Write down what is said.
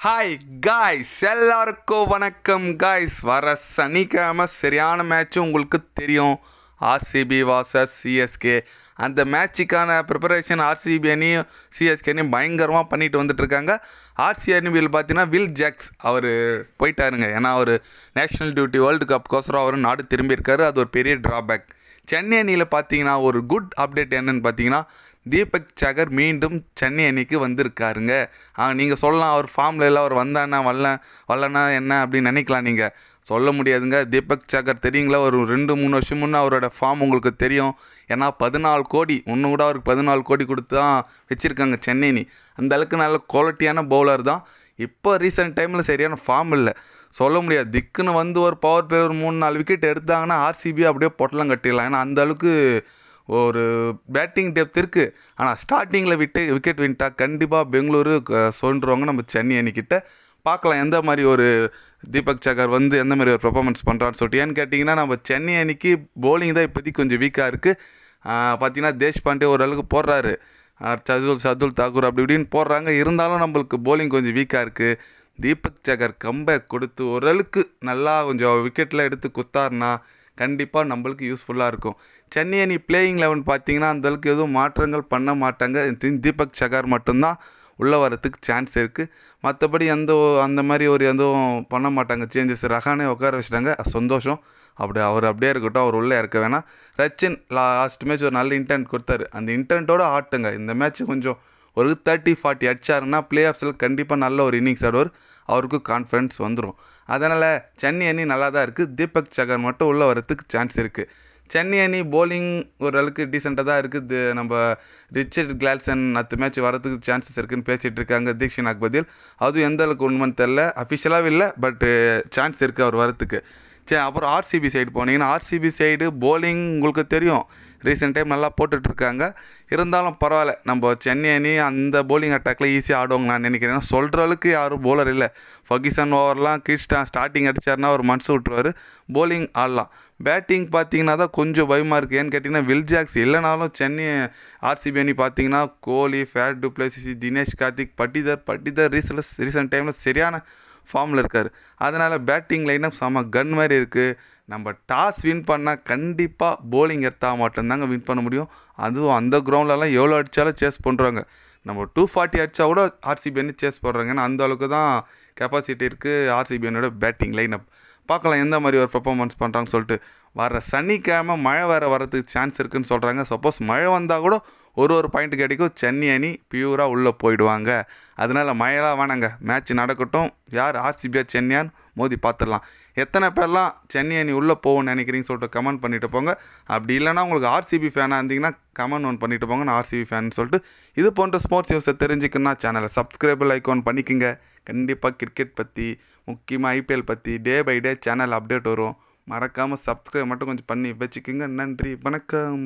Hi guys, எல்லாருக்கும் வணக்கம் guys. வர சனிக்கிழமை சரியான மேட்ச் உங்களுக்கு தெரியும். RCB versus CSK. அந்த மேட்சுக்கான ப்ரிப்பரேஷன் ஆர்சிபி அணியும் சிஎஸ்கே அணியும் பயங்கரமாக பண்ணிட்டு வந்துட்டு இருக்காங்க. ஆர்சி அணிவில் பார்த்தீங்கன்னா வில் ஜாக்ஸ் அவர் போயிட்டாருங்க. ஏன்னா அவர் நேஷனல் டியூட்டி வேர்ல்டு கப்கோசரம் அவர் நாடு திரும்பியிருக்காரு. அது ஒரு பெரிய ட்ராபேக். சென்னை அணியில் பார்த்தீங்கன்னா ஒரு குட் அப்டேட் என்னன்னு பார்த்தீங்கன்னா தீபக் சகர் மீண்டும் சென்னை அணிக்கு வந்திருக்காருங்க. நீங்கள் சொல்லலாம் அவர் ஃபார்மில் இல்லை, அவர் வந்தானா வரலனா என்ன அப்படின்னு நினைக்கலாம். நீங்கள் சொல்ல முடியாதுங்க. தீபக் சகர் தெரியுங்களா, ஒரு 2-3 வருஷம் முன்னே அவரோட ஃபார்ம் உங்களுக்கு தெரியும். ஏன்னா 14 கோடி ஒன்று கூட அவருக்கு 14 கோடி கொடுத்து தான் வச்சுருக்காங்க சென்னை அணி. அந்த அளவுக்கு நல்ல குவாலிட்டியான பவுலர் தான். இப்போ ரீசெண்ட் டைமில் சரியான ஃபார்ம் இல்லை, சொல்ல முடியாது. திக்குன்னு வந்து ஒரு பவர் பிளே ஒரு 3-4 விக்கெட் எடுத்தாங்கன்னா ஆர்சிபி அப்படியே பொட்டலம் கட்டிடலாம். ஏன்னா அந்த அளவுக்கு ஒரு பேட்டிங் டெப்த் இருக்குது. ஆனால் ஸ்டார்டிங்கில் விக்கெட் வின்ட்டா கண்டிப்பாக பெங்களூரு சொல்லிடுவாங்க நம்ம சென்னை அணிக்கிட்ட. பார்க்கலாம் எந்த மாதிரி ஒரு தீபக் சகர் வந்து எந்த மாதிரி ஒரு பெர்ஃபார்மன்ஸ் பண்ணுறான்னு சொல்லிட்டு. ஏன்னு கேட்டிங்கன்னா நம்ம சென்னை அணிக்கு போலிங் தான் இப்போதைக்கு கொஞ்சம் வீக்காக இருக்குது. பார்த்தீங்கன்னா தேஷ்பாண்டே ஓரளவுக்கு போடுறாரு, சதுல் தாக்கூர் அப்படி இப்படின்னு போடுறாங்க. இருந்தாலும் நம்மளுக்கு போலிங் கொஞ்சம் வீக்காக இருக்குது. தீபக் சகர் கம்பேக் கொடுத்து ஓரளவுக்கு நல்லா கொஞ்சம் விக்கெட்டில் எடுத்து குத்தாருன்னா கண்டிப்பாக நம்மளுக்கு யூஸ்ஃபுல்லாக இருக்கும். சென்னை அணி பிளேயிங் 11 பார்த்தீங்கன்னா அந்தளவுக்கு எதுவும் மாற்றங்கள் பண்ண மாட்டாங்க. தீபக் சகர் மட்டும்தான் உள்ளே வரத்துக்கு சான்ஸ் இருக்குது. மற்றபடி அந்த மாதிரி எதுவும் பண்ண மாட்டாங்க சேஞ்சஸ். ரஹானே உட்கார வச்சுட்டாங்க, சந்தோஷம். அவர் அப்படியே இருக்கட்டும், அவர் உள்ளே இருக்க வேணாம். ரச்சின் லாஸ்ட் மேட்ச் ஒரு நல்ல இன்டென்ட் கொடுத்தாரு. அந்த இன்டென்ட்டோட ஆட்டுங்க. இந்த மேட்ச் கொஞ்சம் ஒரு 30-40 அடிச்சாருன்னா பிளே ஆஃப்ஸில் கண்டிப்பாக நல்ல ஒரு இன்னிங்ஸ் ஆடுவார். அவருக்கு கான்ஃபிடன்ஸ் வந்துடும். அதனால் சென்னை அணி நல்லா தான் இருக்குது. தீபக் சகர் மட்டும் உள்ளே வரத்துக்கு சான்ஸ் இருக்குது. சென்னை அணி போலிங் ஓரளவுக்கு டீசெண்டாக தான் இருக்குது. நம்ம ரிச்சர்ட் கிளாட்சன் அடுத்த மேட்ச் வரதுக்கு சான்சஸ் இருக்குதுன்னு பேசிகிட்டு இருக்காங்க தீக்ஷனாக்கு பதில். அதுவும் எந்த அளவுக்கு உண்மைன்னு தெரில, அஃபிஷியலாகவே இல்லை, பட்டு சான்ஸ் இருக்குது அவர் வரத்துக்கு. சரி, அப்புறம் ஆர்சிபி சைடு போனீங்கன்னா ஆர்சிபி சைடு போலிங் உங்களுக்கு தெரியும் ரீசெண்ட் டைம் நல்லா போட்டுட்ருக்காங்க. இருந்தாலும் பரவாயில்ல, நம்ம சென்னை அணி அந்த போலிங் அட்டாக்கில் ஈஸியாக ஆடுவாங்க நான் நினைக்கிறேன். சொல்கிற அளவுக்கு யாரும் போலர் இல்லை. ஃபர்கிசன் ஓவர்லாம் ஸ்டார்டிங் அடித்தார்னா ஒரு மனசு விட்டுருவார். போலிங் ஆடலாம். பேட்டிங் பார்த்தீங்கன்னா தான் கொஞ்சம் பயமாக இருக்குது. ஏன்னு கேட்டிங்கன்னா வில் ஜாக்ஸ் இல்லைனாலும் சென்னை ஆர்சிபி அணி பார்த்தீங்கன்னா Kohli, Faf du Plessis, Dinesh Karthik, Patidar recent டைமில் சரியான ஃபார்மில் இருக்கார். அதனால் பேட்டிங் லைனப் செம கன் மாதிரி இருக்குது. நம்ம டாஸ் வின் பண்ணால் கண்டிப்பாக போலிங் எடுத்தால் மட்டும்தாங்க வின் பண்ண முடியும். அதுவும் அந்த கிரவுண்ட்லலாம் எவ்வளோ அடித்தாலும் சேஸ் பண்ணுறாங்க. நம்ம 240 அடித்தா கூட ஆர்சிபி அணி சேஸ் பண்ணுறாங்க. ஏன்னா அந்த அளவுக்கு தான் கெப்பாசிட்டி இருக்குது ஆர்சிபி அணியோட பேட்டிங் லைனப். பார்க்கலாம் எந்த மாதிரி ஒரு பெர்ஃபார்மன்ஸ் பண்ணுறாங்கன்னு சொல்லிட்டு. வர சனிக்கிழமை மழை வரதுக்கு சான்ஸ் இருக்குதுன்னு சொல்கிறாங்க. சப்போஸ் மழை வந்தால் கூட ஒரு பாயிண்ட் கிடைக்கும். சென்னை அணி பியூராக உள்ளே போயிடுவாங்க. அதனால் மழைலாம் வேணாங்க, மேட்ச் நடக்கட்டும். யார் ஆர்சிபியா சென்னையான்னு மோதி பார்த்துடலாம். எத்தனை பேர்லாம் சென்னை அணி உள்ளே போகும்னு நினைக்கிறீங்கன்னு சொல்லிட்டு கமெண்ட் பண்ணிட்டு போங்க. அப்படி இல்லைனா உங்களுக்கு ஆர்சிபி ஃபேனாக இருந்தீங்கன்னா கமெண்ட் பண்ணிட்டு போங்க, நான் ஆர்சிபி ஃபேன் சொல்லிட்டு. இது போன்ற ஸ்போர்ட்ஸ் நியூஸை தெரிஞ்சுக்கணுன்னா சேனலை சப்ஸ்கிரைபிள் ஐக்கான் பண்ணிக்கோங்க. கண்டிப்பாக கிரிக்கெட் பற்றி, முக்கியமாக ஐபிஎல் பற்றி day by day channel update வரும். மறக்காமல் சப்ஸ்கிரைப் மட்டும் கொஞ்சம் பண்ணி வச்சுக்கோங்க. நன்றி, வணக்கம்.